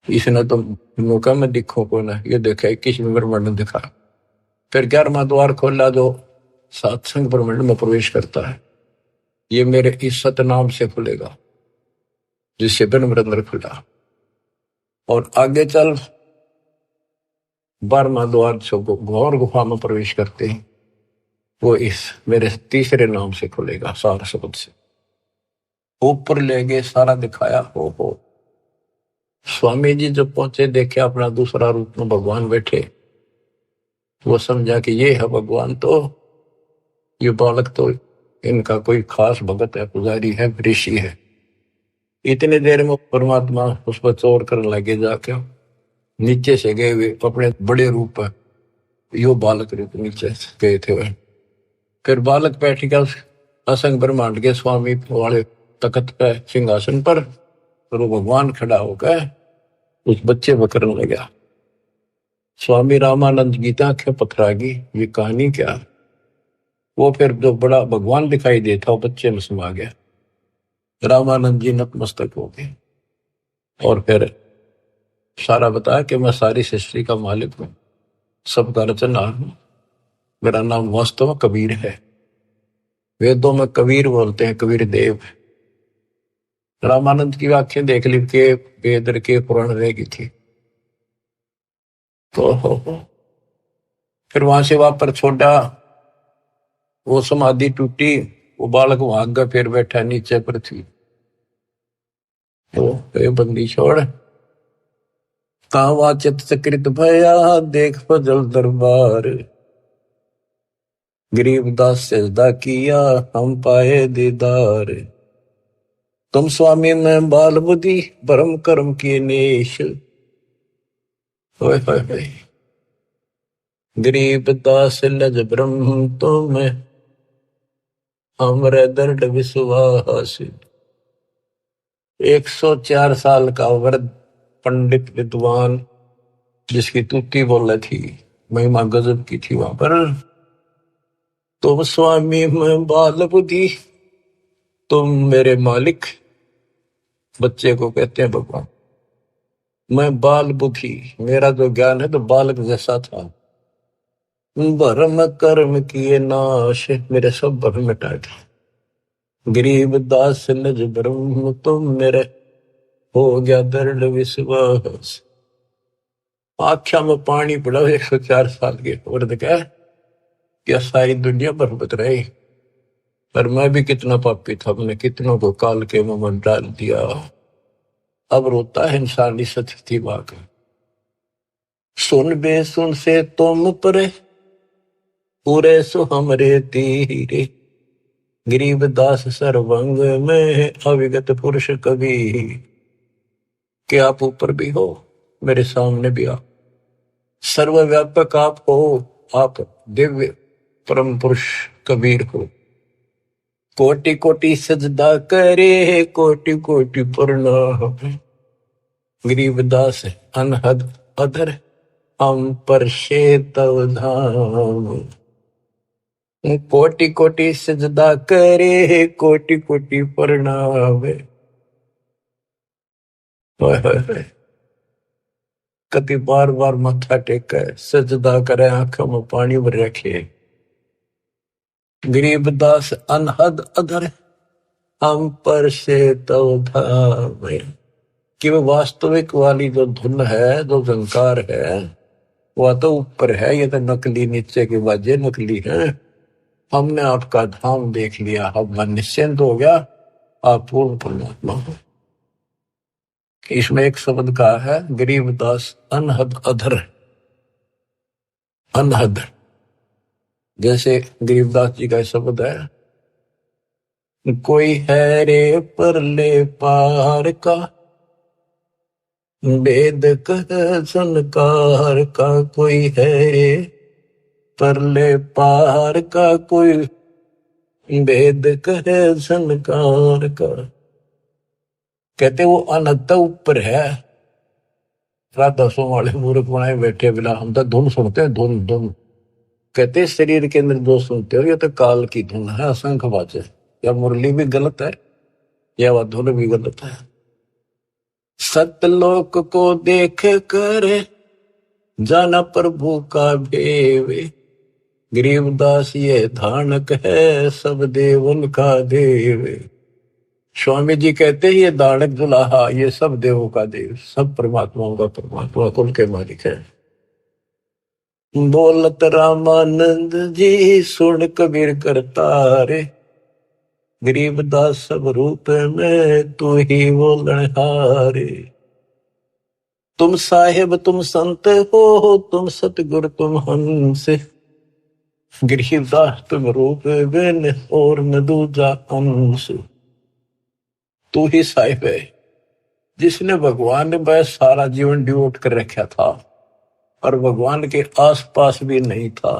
Speaker 1: इसने तो मौका में दिखो को ना, ये देखा 21 ब्रह्मांड ने दिखा। फिर 11वां द्वार खोला जो सत्संग ब्रह्मांड में प्रवेश करता है, ये मेरे इस सतनाम से खुलेगा, जिससे ब्रह्मरंध्र खुला। और आगे चल 12वां द्वार जो घोर गुफा में प्रवेश करते हैं, वो इस मेरे तीसरे नाम से खुलेगा, सार शब्द से। ऊपर ले गए, सारा दिखाया। हो स्वामी जी जब पहुंचे, देखे अपना दूसरा रूप में भगवान बैठे, वो समझा कि ये है भगवान, तो ये बालक तो इनका कोई खास भगत है, पुजारी है, ऋषि है। इतने देर में परमात्मा उस पर चोर करने लगे, जाके नीचे से गए हुए अपने बड़े रूप है, यो बालक रूप नीचे गए थे वह। फिर बालक बैठ गया उस असंग ब्रह्मांड के स्वामी वाले तख्त पे, सिंहासन पर, और वो भगवान खड़ा होकर उस बच्चे को करने लगा। स्वामी रामानंद की आंखें पथरागी, ये कहानी क्या। वो फिर जो बड़ा भगवान दिखाई देता वो बच्चे में समा गया। रामानंद जी नतमस्तक हो गए और फिर सारा बताया कि मैं सारी सृष्टि का मालिक हूं, सबका रचनहार हूं, मेरा नाम वास्तव में कबीर है। वेदों में कबीर बोलते हैं, कबीर देव। रामानंद की आंखें देख ली के वेद के पुराण रह गई थी। तो फिर वहां से वापस छोड़ा, वो समाधि टूटी, वो बालक वहां आगे फिर बैठा नीचे पृथ्वी। तो बंदी छोड़, कावा चित सकृत भया, देख फजल दरबार। गरीबदास सजदा किया, हम पाए दीदार। तुम स्वामी में बाल बुद्धि, भरम कर्म की नेश। गरीब दास लज ब्रह्म तुम हमरे दर्द विश्वास। 104 साल का वृद्ध पंडित विद्वान, जिसकी तूती बोले थी, महिमा गजब की थी वहां पर। तुम स्वामी मैं बाल बुद्धि, तुम मेरे मालिक। बच्चे को कहते हैं भगवान। मैं बाल बुद्धि, मेरा जो ज्ञान है तो बालक जैसा था। भरम कर्म किए नाश, मेरे सब भरम मिटा दिए। गरीब दास निज ब्रह्म तुम मेरे, हो गया दृढ़ विश्वास। आख्या में पानी पड़ा 104 साल के औरत का, क्या सारी दुनिया बरबत रही। पर मैं भी कितना पापी था, मैंने कितनों को काल के मुंह में डाल दिया। अब रोता है इंसानी सच थी बात। सुन बे सुन से तुम परे, पूरे सो हमरे तीरे। गरीब दास सर्वंग में अविगत पुरुष कवि। कि आप ऊपर भी हो, मेरे सामने भी आप। सर्वव्यापक आप हो, आप दिव्य परम पुरुष कबीर हो। कोटि कोटि सजदा करे, कोटि कोटि प्रणाम। गरीब दास अनहद अधर, हम पर तव धाम। कोटि कोटि सजदा करे, कोटि कोटि प्रणाम। कति बार बार माथा टेके सजदा करे, आंखों में पानी भर रखे। गरीब दास अनहद अधर, हम पर तव धाम। कि वो वास्तविक वाली जो धुन है, जो झंकार है, वह तो ऊपर है, ये तो नकली नीचे के बाजे नकली है। हमने आपका धाम देख लिया, अब मन निश्चिंत हो गया, आप पूर्ण परमात्मा हो। इसमें एक शब्द का है, गरीब दास अनहद अधर। अनहद जैसे गरीबदास जी का शब्द है, कोई है रे परले पार का, वेद कह संकार का। कोई है रे परले पार का, कोई वेद कहे संकार का। कहते वो अनंत ऊपर है। राधा सो वाले मूर्ख बनाए बैठे बिना, हम तो धुन सुनते हैं, धुन धुन। कहते शरीर के अंदर जो सुनते हो ये तो काल की धुन है, असंख्य बातें। या मुरली भी गलत है, या वह धुन भी गलत है। सतलोक को देख कर जाना प्रभु का भेवे। गरीबदास ये धानक है, सब देवन का देव। स्वामी जी कहते हैं ये दानक दुल्हा, ये सब देवों का देव, सब परमात्माओं का परमात्मा, कुल के मालिक है। बोलत रामानंद जी सुन कबीर करतारे, गरीबदास सब रूप में तू ही बोलनहारे। तुम साहेब तुम संत हो, तुम सतगुरु तुम हंस। गरीबदास तुम रूप बिन और न दूजा अंश। तू ही साहिब है, जिसने भगवान ने बस सारा जीवन डिवोट कर रखा था और भगवान के आसपास भी नहीं था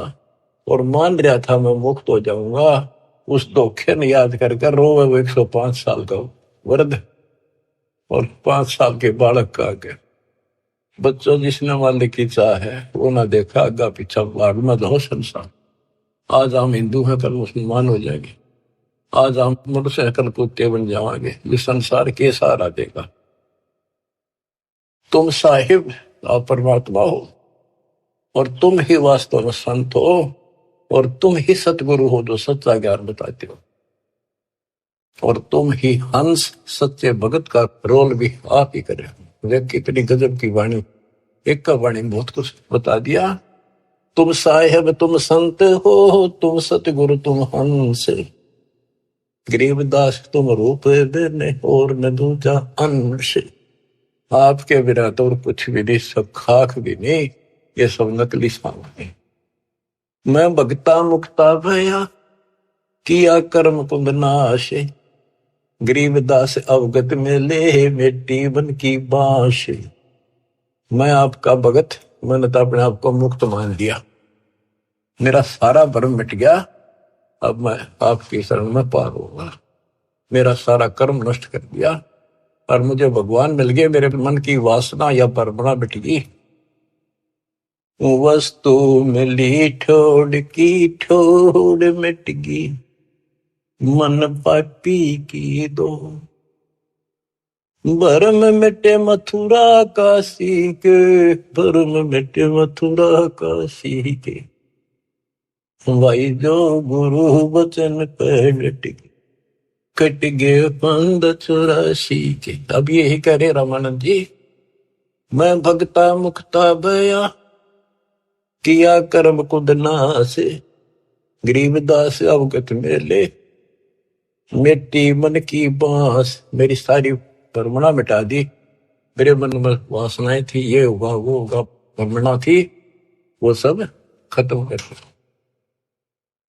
Speaker 1: और मान रहा था मैं मुक्त हो जाऊंगा। उस धोखे ने याद करके रोवे वो 105 साल का वृद्ध और 5 साल के बालक का आगे। बच्चों जिसने मालिक की चाह है वो ना देखा आगा पीछा, बाढ़ में जाओ संसार। आज हम हिंदू हैं, कल मुसलमान हो जाएंगे। आज हम मोटरसाइकिल कुत्ते बन जाएंगे, ये संसार के सहारा देगा। तुम साहिब और परमात्मा हो और तुम ही वास्तव में संत हो और तुम ही सतगुरु हो जो सच्चा ज्ञान बताते हो। और तुम ही हंस सच्चे भगत का रोल भी आप ही करे। देख कितनी गजब की वाणी, एक का वाणी बहुत कुछ बता दिया। तुम साहिब तुम संत हो, तुम सतगुरु तुम हंस। गरीबदास तुम रूप देने और न दूजा अंश। आपके बिना तो और कुछ भी नहीं, सब खाक भी नहीं, ये सब नकली सामने। मैं भगता मुक्ता भया, किया कर्म पुंद नाश। गरीबदास अवगत में ले मिट्टी बन की बांश। मैं आपका भगत, मैंने तो अपने आप को मुक्त मान लिया। मेरा सारा भ्रम मिट गया, अब मैं आपकी शरण में पार होगा। मेरा सारा कर्म नष्ट कर दिया और मुझे भगवान मिल गए। मेरे मन की वासना या परमणा मिट गई। वस्तु मिली ठोड़ की ठोड़ मिट गई, मन पापी की दो। भरम मिटे मथुरा काशी के, भरम मिटे मथुरा काशी के। भाई जो गुरु वचन पे डट गए, कट गए 584 के। अब यही करे रामानंद जी, मैं भगता मुक्ता भया, किया कर्म कुद नासे। गरीबदास अवगत मेले, मिट्टी मन की बांस। मेरी सारी परमणा मिटा दी। मेरे मन में वासनाएं थी, ये होगा वो होगा, परमणा थी, वो सब खत्म कर दी।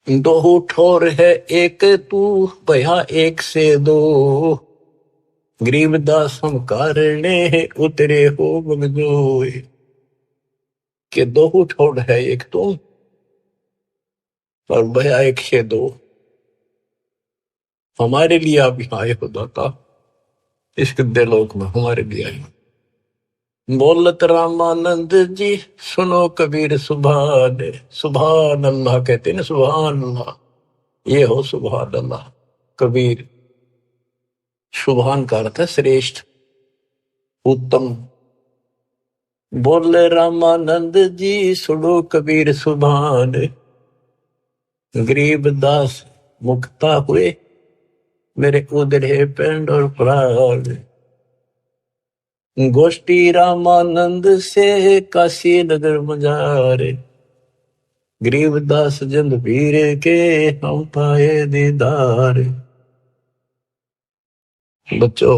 Speaker 1: दो ठोर है एक तू, भया एक से दो। गरीबदास हम कारणे उतरे हो बगजोए। के दो ठोर है एक तुम और भया एक से दो। हमारे लिए आप यहाँ आए हो दाता, इस गद्दे लोक में हमारे लिए आए। बोलत रामानंद जी सुनो कबीर सुभान। सुभान अल्लाह कहते ना, सुभान अल्लाह, ये हो सुभान अल्लाह। कबीर, सुभान का अर्थ है श्रेष्ठ, उत्तम। बोले रामानंद जी सुनो कबीर सुभान। गरीबदास मुक्ता हुए, मेरे उधरे पेंड और प्राण। गोष्ठी रामानंद से काशी नगर मजारे। गरीबदास जंद पीर के हम पाए दीदार। बच्चों,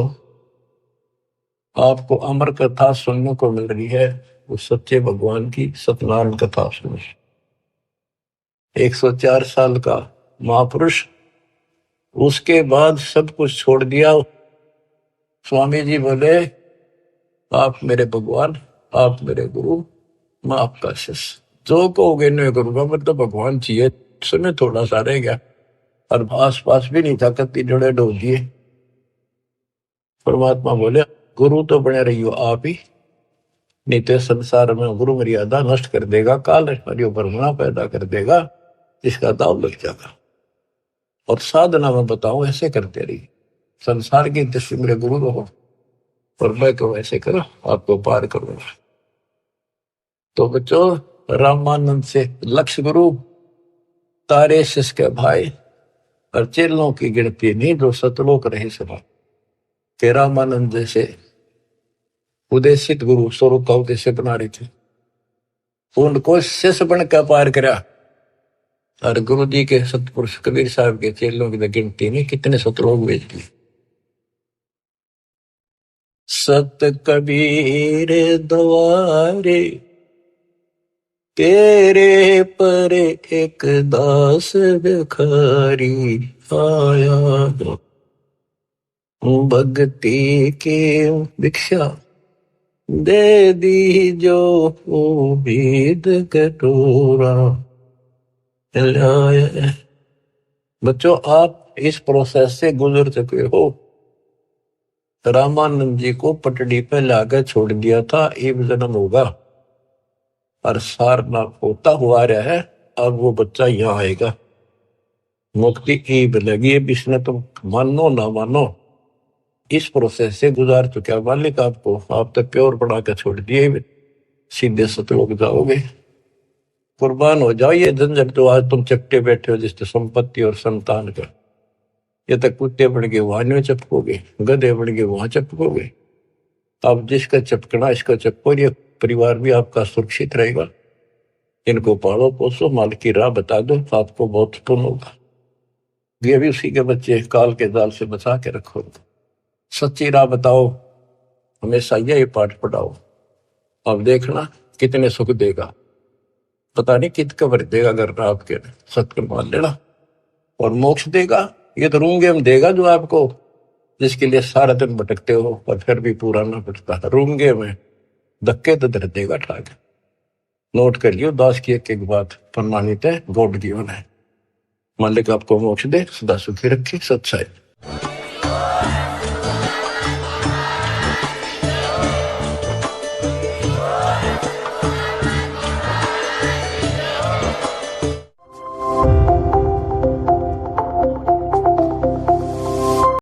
Speaker 1: आपको अमर कथा सुनने को मिल रही है, उस सच्चे भगवान की सत्यनारायण कथा सुनो। 104 साल का महापुरुष, उसके बाद सब कुछ छोड़ दिया। स्वामी जी बोले, आप मेरे भगवान, आप मेरे गुरु, मैं आपका शिष्य। जो कहोगे नहीं करूंगा, मतलब भगवान चाहिए। समय थोड़ा सा रह गया और आस पास भी नहीं था, कत्ती जोड़े डोल दिए। परमात्मा बोले, गुरु तो बने रहियो आप ही, नहीं तो संसार में गुरु मर्यादा नष्ट कर देगा, काल हरियो परमणा पैदा कर देगा, इसका दाव लग जाएगा। और साधना में बताऊं, ऐसे करते रहिए। संसार की दृष्टि मेरे गुरु रहो और मैं को ऐसे करो, आपको पार करूंगा। तो बच्चों, रामानंद से लक्ष्य गुरु, तारे शिष्य के भाई और चेलों की गिनती नहीं जो सतलोक रहे सभा। के रामानंद जैसे उदेशित गुरु स्वरूप का उद्देश्य बना रहे थे, उनको शिष्य बनकर पार करा। और गुरु जी के सतपुरुष कबीर साहब के चेलों की गिनती नहीं, कितने सतलोक भेज दिए। सत कबीर द्वारे, तेरे पर एक दास भिखारी आया। भक्ति की भिक्षा दे दी जो उम्मीद कटोरा लाया। बच्चों, आप इस प्रोसेस से गुजर चुके हो। रामानंद जी को पटड़ी पे लाकर छोड़ दिया था, एक जन्म होगा और सारनाथ होता हुआ रहा है। अब वो बच्चा यहाँ आएगा, मुक्ति ईब लगी। अब इसने तो मानो ना मानो इस प्रोसेस से गुजार चुका मालिक आपको। आप तो प्योर बना कर छोड़ दिए, सीधे सतलोक जाओगे। कुर्बान हो जाओ ये झंझट जो आज तुम चपटे बैठे हो, जिससे संपत्ति और संतान का। ये तक कुत्ते बन के वहां में चपकोगे, गधे बन के वहां चपकोगे। अब जिसका चपकना इसका चपको, ये परिवार भी आपका सुरक्षित रहेगा। इनको पालो पोसो, माल की राह बता दो, आपको बहुत पुण्य होगा। ये भी उसी के बच्चे, काल के जाल से बचा के रखो। सच्ची राह बताओ, हमेशा यही पाठ पढ़ाओ। अब देखना कितने सुख देगा, पता नहीं कित कबर देगा। अगर आपके सत्य मान लेना, और मोक्ष देगा। ये तो रूंगे में देगा जो आपको, जिसके लिए सारा दिन भटकते हो और फिर भी पूरा ना भटकता। रूंगे में धक्के तो धर देगा ठाक। नोट कर लियो, दास की एक बात प्रमाणित है, गॉड गिवन है। मालिक आपको मोक्ष दे, सदा सुखी रखे, सच्चाई।